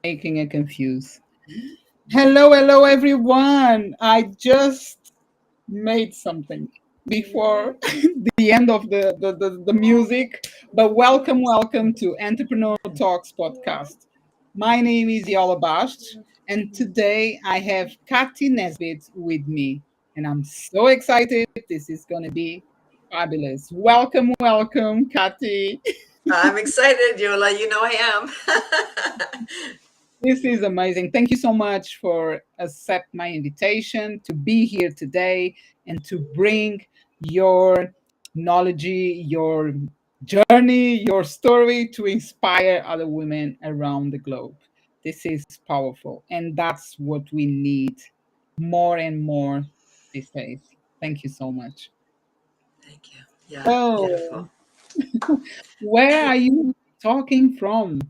making it confused. Hello, hello, everyone. I just made something before the end of the music, but welcome to Entrepreneur Talks podcast. My name is Yola Basht, and today I have Cathy Nesbitt with me, and I'm so excited. This is going to be fabulous. Welcome, Cathy. I'm excited, Yola. You know I am. This is amazing. Thank you so much for accept my invitation to be here today and to bring your knowledge, your journey, your story to inspire other women around the globe. This is powerful, and that's what we need more and more these days. Thank you so much. Thank you. Yeah, So, beautiful. where are you talking from?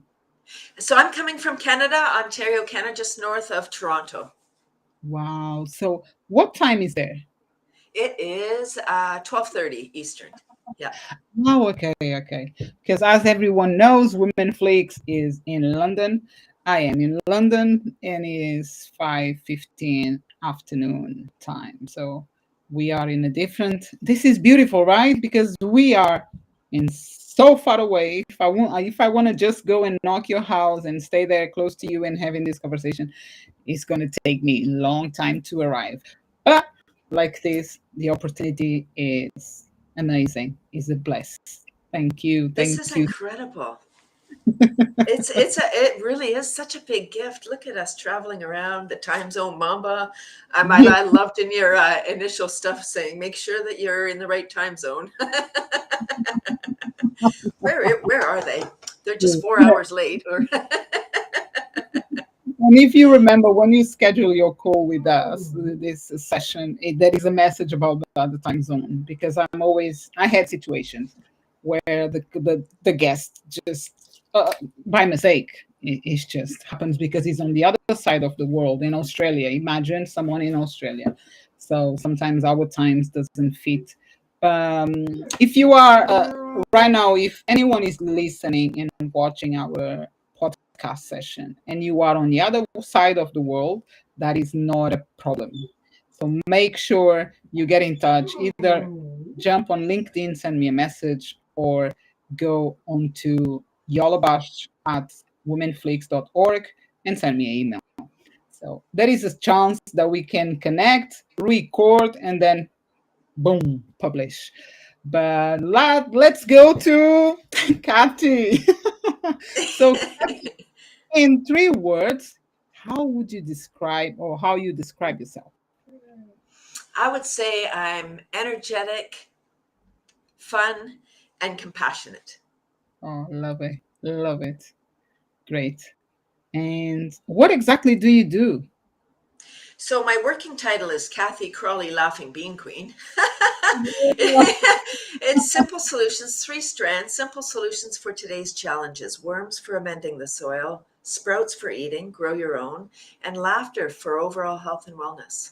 So I'm coming from Canada, Ontario, Canada, just north of Toronto. Wow. So, what time is there? It is 12:30 Eastern. Yeah. Oh, okay. Because as everyone knows, Women Flix is in London. I am in London, and it is 5:15 afternoon time. So we are in a different. This is beautiful, right? Because we are in so far away. If I want to just go and knock your house and stay there close to you and having this conversation, it's going to take me a long time to arrive. But like this, the opportunity is amazing. Is a bless. Thank you. This Thank is you. incredible. It really is such a big gift. Look at us traveling around the time zone mamba. I loved in your initial stuff saying make sure that you're in the right time zone. Where are they? They're just 4 hours late or And if you remember, when you schedule your call with us, this session, there is a message about the time zone because I had situations where the guest just by mistake, it just happens because he's on the other side of the world in Australia. Imagine someone in Australia. So sometimes our times doesn't fit. Um, if you are right now, if anyone is listening and watching our podcast session and you are on the other side of the world, that is not a problem. So make sure you get in touch. Either jump on LinkedIn, send me a message, or go on to yolabash at womenflix.org and send me an email. So there is a chance that we can connect, record, and then boom, publish. But let's go to Kathy. So in 3 words, how would you describe or how you describe yourself? I would say I'm energetic, fun, and compassionate. Oh, love it. Love it. Great. And what exactly do you do? So my working title is Cathy Crawly Laughing Bean Queen. It's simple solutions, 3 strands, simple solutions for today's challenges: worms for amending the soil, sprouts for eating, grow your own, and laughter for overall health and wellness.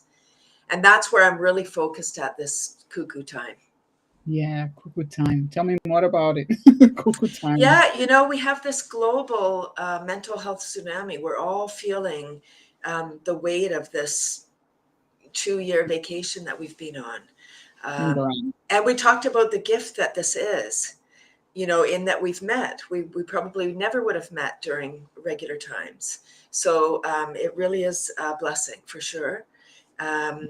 And that's where I'm really focused at this cuckoo time. Yeah, cuckoo time. Tell me more about it. Cuckoo time. Yeah, we have this global mental health tsunami. We're all feeling the weight of this 2 year vacation that we've been on. Right. And we talked about the gift that this is, in that we've met. We probably never would have met during regular times. So it really is a blessing for sure. Um,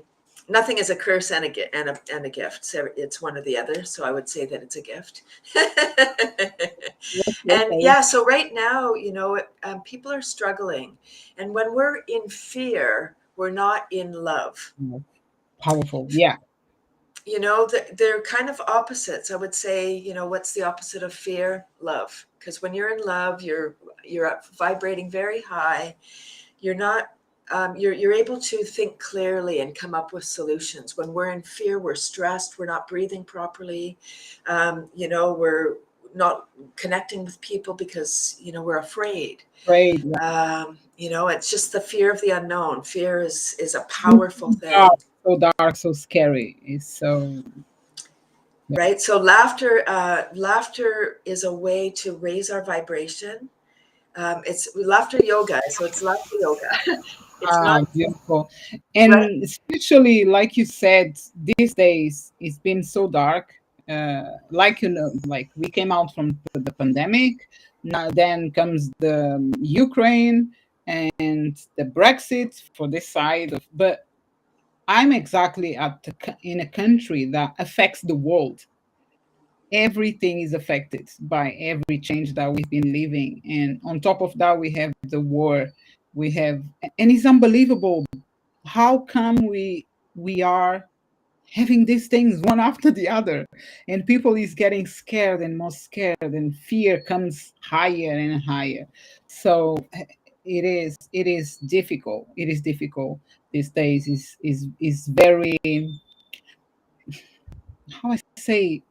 Nothing is a curse and a gift. So it's one or the other. So I would say that it's a gift. And Okay. yeah, so right now, people are struggling. And when we're in fear, we're not in love. Powerful. Yeah. They're kind of opposites. I would say, what's the opposite of fear? Love. Because when you're in love, you're vibrating very high. You're not you're able to think clearly and come up with solutions. When we're in fear, we're stressed, we're not breathing properly. We're not connecting with people because we're afraid. Great. It's just the fear of the unknown. Fear is a Yeah. powerful thing. Dark, so scary. It's so yeah. Right. So laughter is a way to raise our vibration. It's laughter yoga, so it's laughter yoga. It's not Beautiful. right. And especially, like you said, these days it's been so dark. Like, like we came out from the pandemic. Now then comes the Ukraine and the Brexit for this side of. But I'm exactly in a country that affects the world. Everything is affected by every change that we've been living, and on top of that we have the war. We have, and it's unbelievable how come we are having these things one after the other, and people is getting scared and more scared, and fear comes higher and higher. So it is difficult. It is difficult these days. Is very, how I say,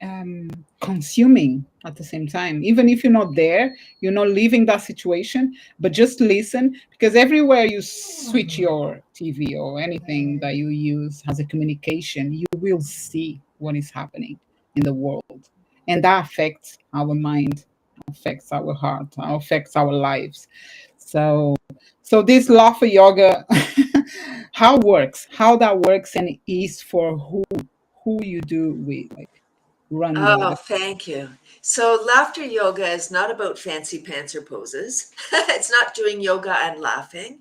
consuming at the same time. Even if you're not there, you're not living that situation, but just listen, because everywhere you switch your TV or anything that you use as a communication, you will see what is happening in the world, and that affects our mind, affects our heart, affects our lives. So, so this laughter yoga, how that works, and is for who you do with, like, run Oh, the thank you. So, laughter yoga is not about fancy pants or poses. It's not doing yoga and laughing.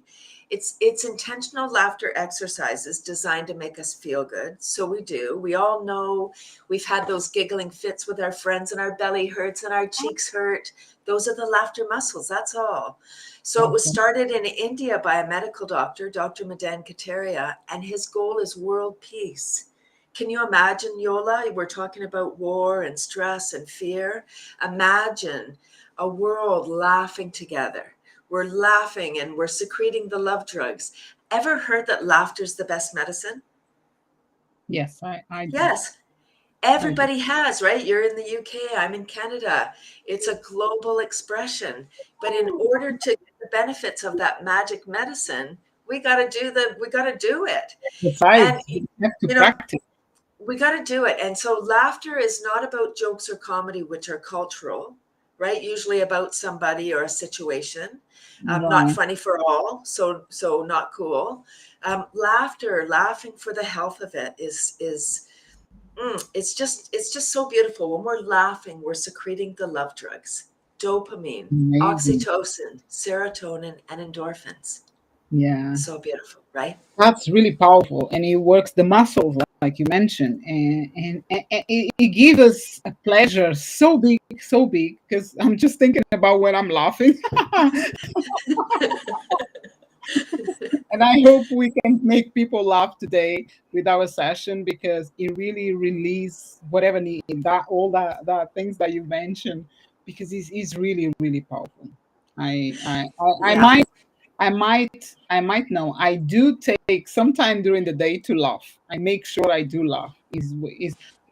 It's intentional laughter exercises designed to make us feel good. So we do. We all know we've had those giggling fits with our friends and our belly hurts and our cheeks hurt. Those are the laughter muscles. That's all. So it was Okay. started in India by a medical doctor, Dr. Madan, Kataria, and his goal is world peace. Can you imagine, Yola? We're talking about war and stress and fear. Imagine a world laughing together. We're laughing and we're secreting the love drugs. Ever heard that laughter's the best medicine? Yes, I do. Yes, I do. everybody has, right? You're in the UK, I'm in Canada. It's a global expression. But in order to get the benefits of that magic medicine, we got to do it. And Besides, you have to you know, practice. we got to do it. And so laughter is not about jokes or comedy, which are cultural, right? Usually about somebody or a situation. Not Right. funny for all, so not cool. Laughter, laughing for the health of it is it's just so beautiful. When we're laughing, we're secreting the love drugs, dopamine, Amazing. oxytocin, serotonin, and endorphins. Yeah. So beautiful, right? That's really powerful, and it works the muscles, like you mentioned, and it gives us a pleasure so big, because I'm just thinking about when I'm laughing. And I hope we can make people laugh today with our session, because it really release whatever need, that all that things that you mentioned, because it's really powerful. I Yeah. might, I might know. I do take some time during the day to laugh. I make sure I do laugh. Is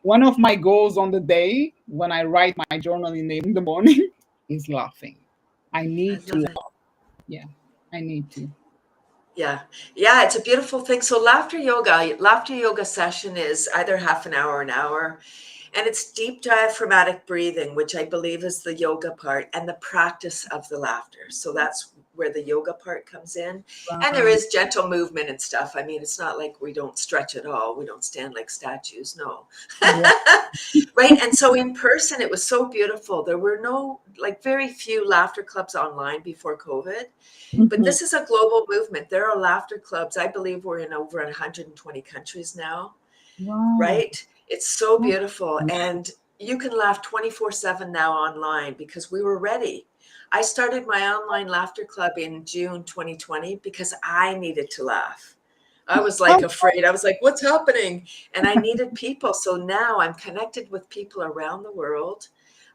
one of my goals on the day when I write my journal in the morning is laughing. I I need to love it. laugh. Yeah, I need to. Yeah. Yeah, it's a beautiful thing. So laughter yoga session is either half an hour or an hour. And it's deep diaphragmatic breathing, which I believe is the yoga part, and the practice of the laughter. So that's where the yoga part comes in. And there Right. is gentle movement and stuff. I mean, it's not like we don't stretch at all. We don't stand like statues. No. Yeah. Right. And so in person, it was so beautiful. There were very few laughter clubs online before COVID. But Mhm. this is a global movement. There are laughter clubs. I believe we're in over 120 countries now, Wow. right? It's so beautiful. And you can laugh 24/7 now online because we were ready. I started my online laughter club in June 2020 because I needed to laugh. I was like Oh, afraid. I was like, what's happening? And I needed people. So now I'm connected with people around the world.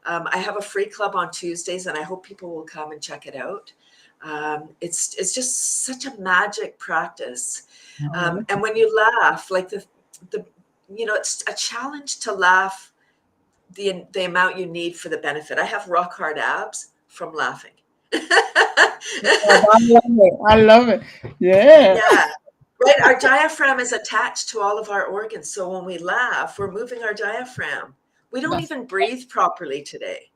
I have a free club on Tuesdays, and I hope people will come and check it out. It's just such a magic practice. wow. And when you laugh, like the it's a challenge to laugh the amount you need for the benefit. I have rock hard abs from laughing. I love it. I love it. Yeah. Yeah. Right. Our diaphragm is attached to all of our organs. So when we laugh, we're moving our diaphragm. We don't That's even breathe properly today.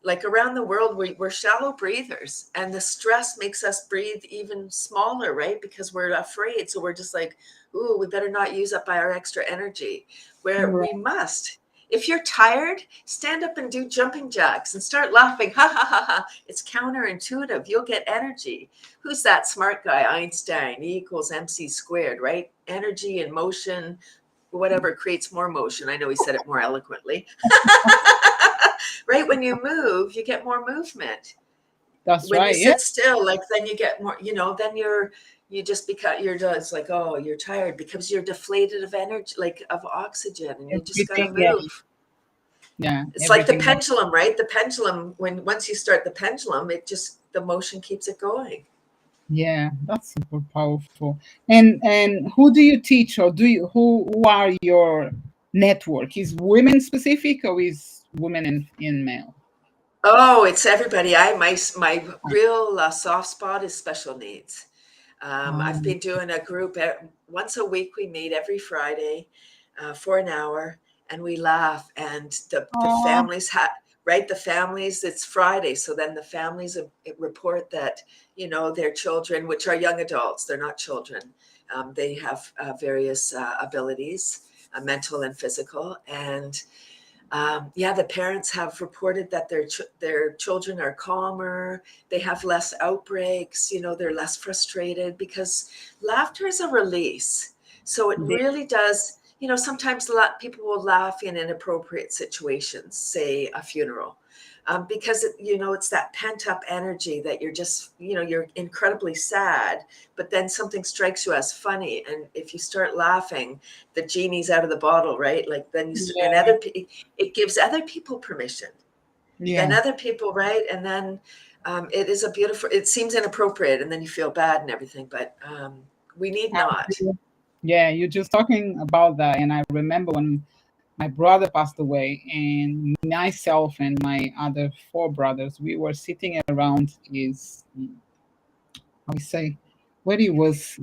like around the world, we're shallow breathers, and the stress makes us breathe even smaller, right? Because we're afraid. So we're just like, ooh, we better not use up our extra energy, where Right. we must. If you're tired, stand up and do jumping jacks and start laughing. Ha ha ha ha. It's counterintuitive. You'll get energy. Who's that smart guy? Einstein. E equals MC squared, right? Energy and motion, whatever creates more motion. I know he said it more eloquently. Right? When you move, you get more movement. That's When you right. Yeah. sit still, like then you get more, then you just because you're just like, oh, you're tired because you're deflated of energy, like of oxygen, and you just got to Everything. Yeah. move. Yeah. It's like the Everything. pendulum, right? The pendulum, once you start the pendulum, the motion keeps it going. Yeah, that's super powerful. And who do you teach, or who are your network? Is women specific, or is women and male? Oh, it's everybody. My real soft spot is special needs. I've Um, been doing a group once a week. We meet every Friday for an hour, and we laugh. And the oh, families right. The families. It's Friday, so then the families report that their children, which are young adults, they're not children. They have various abilities, mental and physical, and yeah, the parents have reported that their children are calmer. They have less outbreaks. They're less frustrated because laughter is a release. So it yeah, really does. Sometimes a lot people will laugh in inappropriate situations, say a funeral, because it's that pent up energy that you're just you're incredibly sad, but then something strikes you as funny, and if you start laughing, the genie's out of the bottle, right? Like then and yeah, it gives other people permission. Then yeah. other people, right? And then it seems inappropriate, and then you feel bad and everything, but we need not. Yeah, you're just talking about that, and I remember when my brother passed away, and myself and my other four brothers, we were sitting around his, how we say, where he was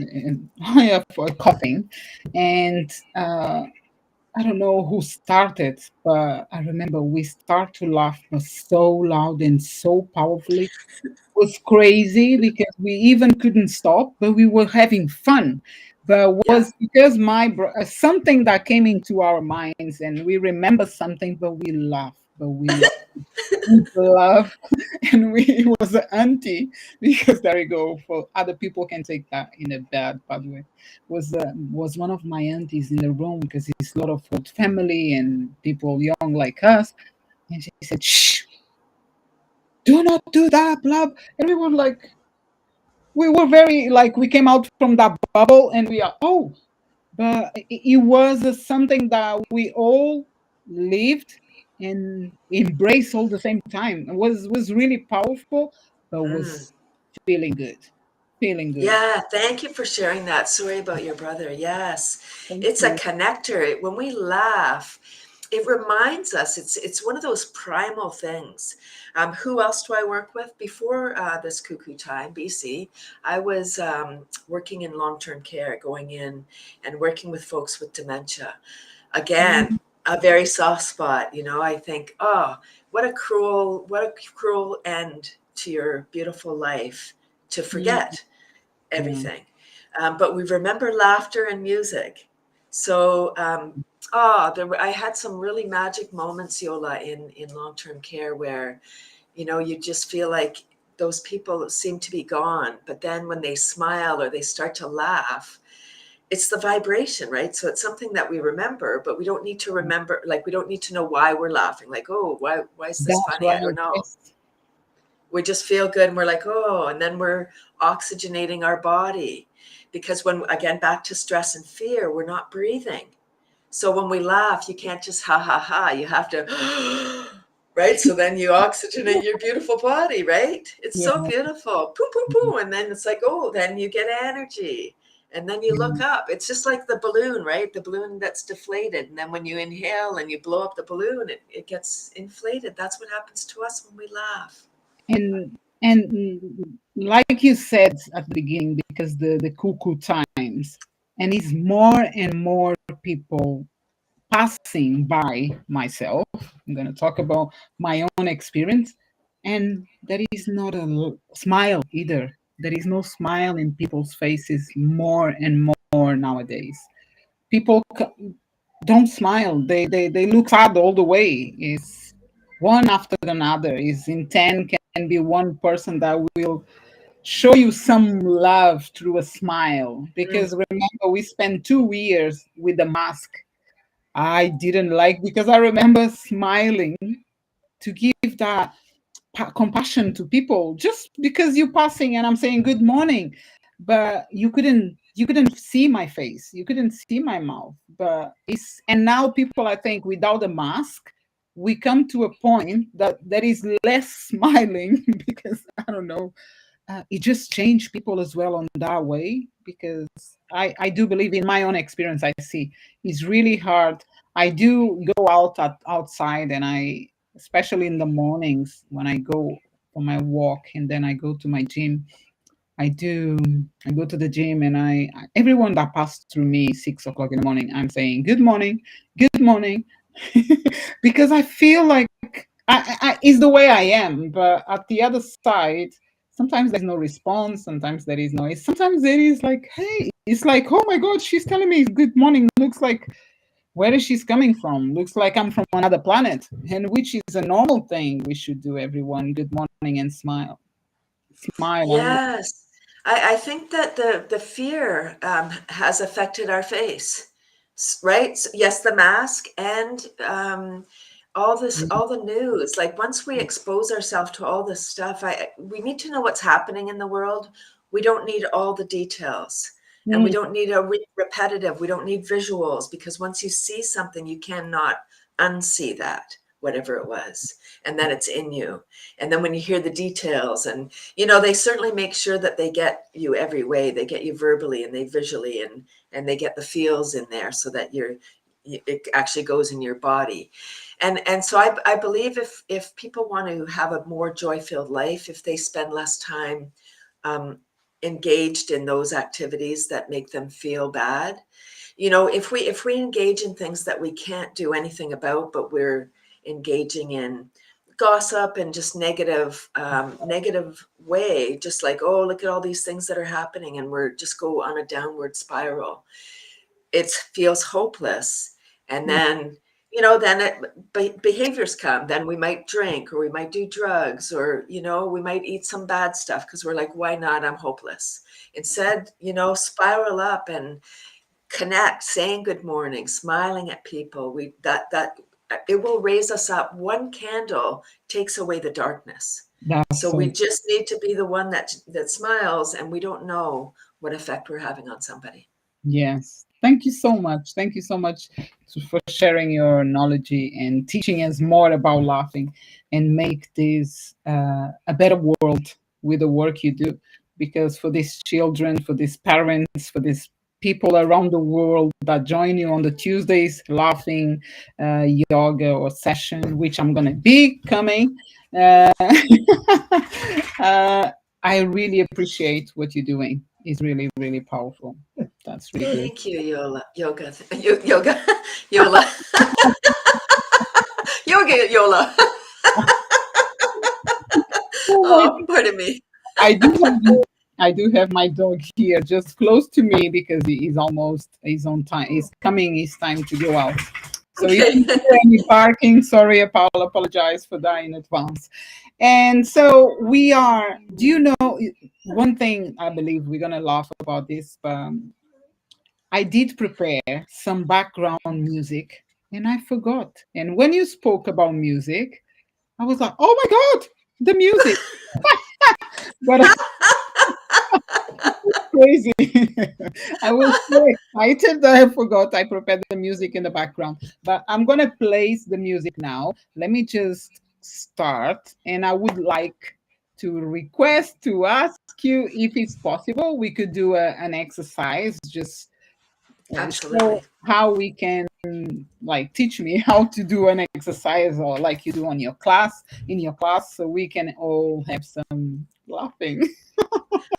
for coughing, and I don't know who started, but I remember we start to laugh so loud and so powerfully. It was crazy because we even couldn't stop, but we were having fun. But Yeah. was because something that came into our minds, and we remember something, but we laugh, but we laugh, and we it was an auntie, because there you go, for other people can take that in a bad way, was one of my aunties in the room, because it's a lot of old family and people young like us, and she said, shh, do not do that, blah. And we were like, we were very like, we came out from that bubble, and we are, oh, but it was something that we all lived and embraced all the same time. It was really powerful, but Mm. was feeling good, feeling good. Yeah, thank you for sharing that. Sorry about your brother. Yes, Thank it's a you. connector. When we laugh, it reminds us. It's one of those primal things. Who else do I work with? Before this cuckoo time, BC, I was working in long-term care, going in and working with folks with dementia. Again, Mm, a very soft spot. I think, oh, what a cruel end to your beautiful life to yeah, forget yeah. everything. But we remember laughter and music. So, I had some really magic moments, Yola, in long term care where, you just feel like those people seem to be gone. But then when they smile or they start to laugh, it's the vibration, right? So it's something that we remember, but we don't need to remember, like, we don't need to know why we're laughing. Like, oh, why is this That's funny? I don't right. know. Yes. We just feel good and we're like, oh, and then we're oxygenating our body, because when, again, back to stress and fear, we're not breathing. So when we laugh, you can't just ha ha ha, you have to right? So then you oxygenate your beautiful body, right? It's Yeah, so beautiful. Poo poo poo. And then it's like, oh, then you get energy. And then you look yeah. up. It's just like the balloon, right? The balloon that's deflated. And then when you inhale and you blow up the balloon, it gets inflated. That's what happens to us when we laugh. And like you said at the beginning, because the cuckoo times, and it's more and more people passing by myself. I'm going to talk about my own experience. And there is not a smile either. There is no smile in people's faces more and more nowadays. People don't smile. They look sad all the way. It's one after another. Is in 10 can be one person that will show you some love through a smile. Mm. Because remember, we spent 2 years with the mask. I didn't like, because I remember smiling to give that compassion to people just because you're passing and I'm saying good morning, but you couldn't see my face, you couldn't see my mouth. But it's, and now people, I think, without a mask, we come to a point that there is less smiling because I don't know, it just changed people as well on that way. Because I do believe, in my own experience, I see it's really hard. I do go outside, and I, especially in the mornings when I go for my walk and then I go to my gym. I go to the gym, and everyone that passed through me 6 o'clock in the morning, I'm saying good morning, good morning, because I feel like it's the way I am. But at the other side, sometimes there's no response, sometimes there is noise, sometimes there is like, hey, it's like, oh my God, she's telling me good morning. Looks like, where is she's coming from? Looks like I'm from another planet, and which is a normal thing we should do. Everyone, good morning and smile, smile. Yes. I think that the fear has affected our face, right? Yes, the mask and all this, all the news. Like once we expose ourselves to all this stuff, we need to know what's happening in the world. We don't need all the details, and we Mm, don't need a repetitive. We don't need visuals, because once you see something, you cannot unsee that, whatever it was, and then it's in you. And then when you hear the details, and they certainly make sure that they get you every way. They get you verbally, and they visually, and they get the feels in there so that it actually goes in your body. And so I believe if people want to have a more joy-filled life, if they spend less time um, engaged in those activities that make them feel bad, if we engage in things that we can't do anything about, but we're engaging in gossip and just negative way, just like, oh, look at all these things that are happening, and we're just go on a downward spiral. It feels hopeless. And mm, then behaviors come. Then we might drink, or we might do drugs, or we might eat some bad stuff because we're like, why not? I'm hopeless. Instead, spiral up and connect, saying good morning, smiling at people. We that it will raise us up. One candle takes away the darkness. that's So so. we just need to be the one that smiles, and we don't know what effect we're having on somebody. Yes. Thank you so much. Thank you so much for sharing your knowledge and teaching us more about laughing, and make this a better world with the work you do. Because for these children, for these parents, for these people around the world that join you on the Tuesdays laughing yoga or session, which I'm going to be coming. Uh, I really appreciate what you're doing. It's really, really powerful. That's really good. Thank you, Yola. Yoga. Yoga. Yola. Yoga, Yola. Oh my Oh, God. pardon me. I do have I do have my dog here just close to me because he's on time. He's coming, it's time to go out. So if Okay. you hear any barking, sorry, apologize for that in advance. And so do you know one thing? I believe we're gonna laugh about this, but I did prepare some background music and I forgot. And when you spoke about music, I was like, oh my God, the music. But crazy. I was so excited that I forgot I prepared the music in the background. But I'm going to place the music now. Let me just start. And I would like to request to ask you if it's possible, we could do an exercise, just show Absolutely. how we can, like, teach me how to do an exercise, or like you do on your class, in your class, so we can all have some laughing.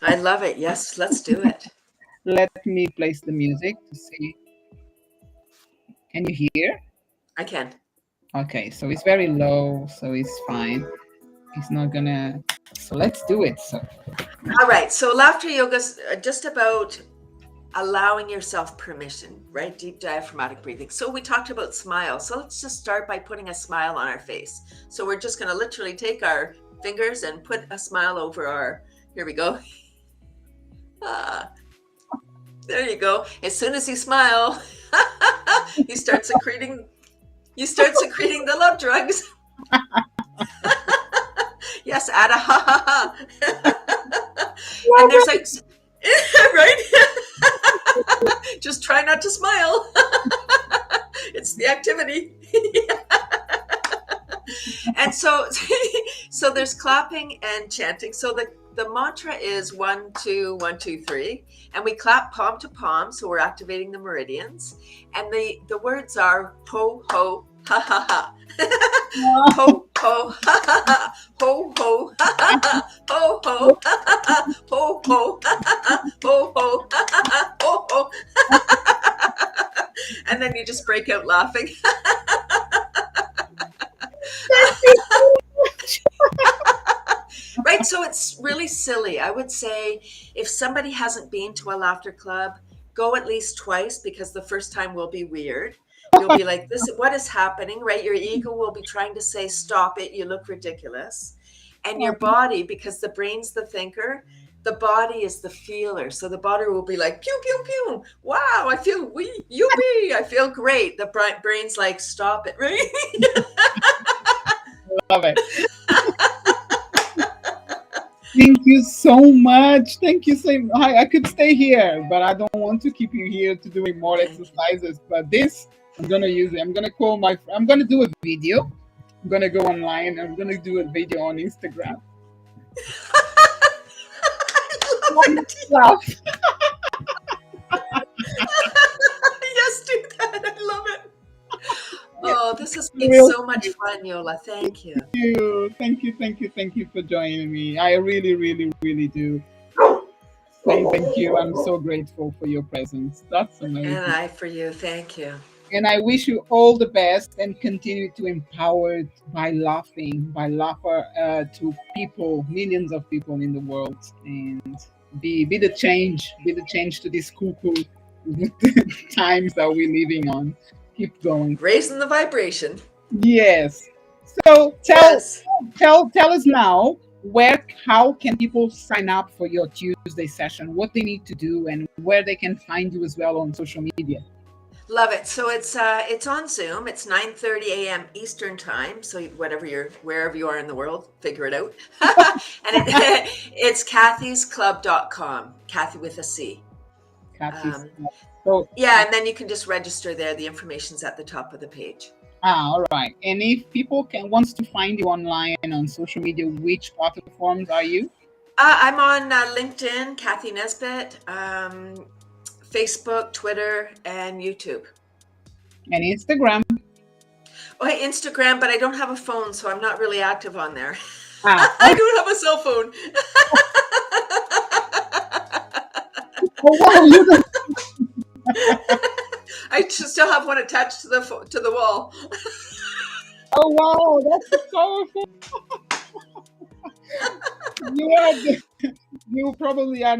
I love it. Yes, let's do it. Let me place the music to see. Can you hear? I can. Okay, so it's very low, so it's fine. He's not gonna. So let's do it. So All right. So laughter yoga is just about allowing yourself permission, right? Deep diaphragmatic breathing. So we talked about smile. So let's just start by putting a smile on our face. So we're just going to literally take our fingers and put a smile over our, here we go. There you go. As soon as you smile, you start secreting the love drugs. Yes, add a ha ha ha. And there's like, right? Just try not to smile. It's the activity. And so there's clapping and chanting. So the mantra is 1, 2, 1, 2, 3, and we clap palm to palm. So we're activating the meridians. And the words are ho ho ha ha ha. Ho ho ha ha ha. Ho ho ha ha ha. Ho ho ha ha ha. Ho ho ha ha ha. Ho ho ha ha ha. Ho ho. And then you just break out laughing. Right, so it's really silly. I would say if somebody hasn't been to a laughter club, go at least twice, because the first time will be weird. You'll be like, "This, what is happening?" Right? Your ego will be trying to say, "Stop it, you look ridiculous." And your body, because the brain's the thinker, the body is the feeler. So the body will be like, pew, pew, pew. Wow, I feel I feel great. The brain's like, stop it, right? love it. Thank you so much. Thank you so much. I could stay here, but I don't want to keep you here to doing more exercises. But this, I'm gonna use it. I'm gonna call my. I'm gonna do a video. I'm gonna go online. I'm gonna do a video on Instagram. Laugh. Yes, do that. I love it. Oh, this has been so much fun, Yola. Thank you. Thank you for joining me. I really, really, really do. Thank you. I'm so grateful for your presence. That's amazing. And I for you. Thank you. And I wish you all the best and continue to empower by laughter to people, millions of people in the world, and be the change to this cuckoo times that we're living on. Keep going. Raising the vibration. Yes. So tell us now how can people sign up for your Tuesday session, what they need to do, and where they can find you as well on social media. Love it. So it's on Zoom. It's 9:30 a.m. Eastern time. So wherever you are in the world, figure it out. And it's kathysclub.com. Kathy with a C. Kathy's. And then you can just register there. The information's at the top of the page. All right. And if people wants to find you online on social media, which platforms are you? I'm on LinkedIn, Cathy Nesbitt, Facebook, Twitter, and YouTube. And Instagram. Oh, hey, Instagram, but I don't have a phone, so I'm not really active on there. I don't have a cell phone. I still have one attached to the wall. Oh wow, that's so powerful! You probably are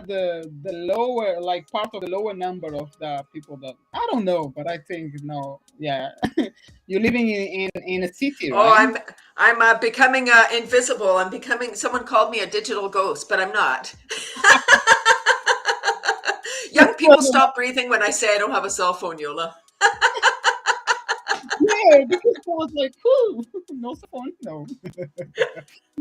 the lower, like part of the lower number of the people that I don't know, but I think no, yeah. You're living in a city, right? Oh, I'm becoming invisible. I'm becoming. Someone called me a digital ghost, but I'm not. Young people stop breathing when I say I don't have a cell phone, Yola. Yeah, because I was like, no cell phone, no.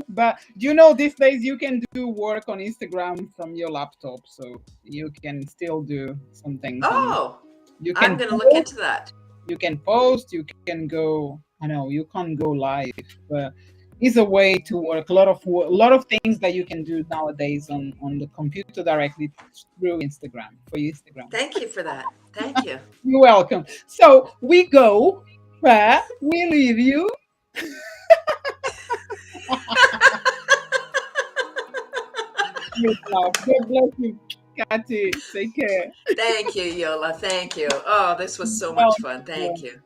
But you know, these days you can do work on Instagram from your laptop, so you can still do some things. Oh, I'm going to look into that. You can post, you can go. I know you can't go live, but it's a way to work. A lot of things that you can do nowadays on the computer directly through Instagram for Instagram. Thank you for that. Thank you. You're welcome. So we go, but we leave you. God bless you, Cathy. Take care. Thank you, Yola. Thank you. Oh, this was so much fun. Thank you.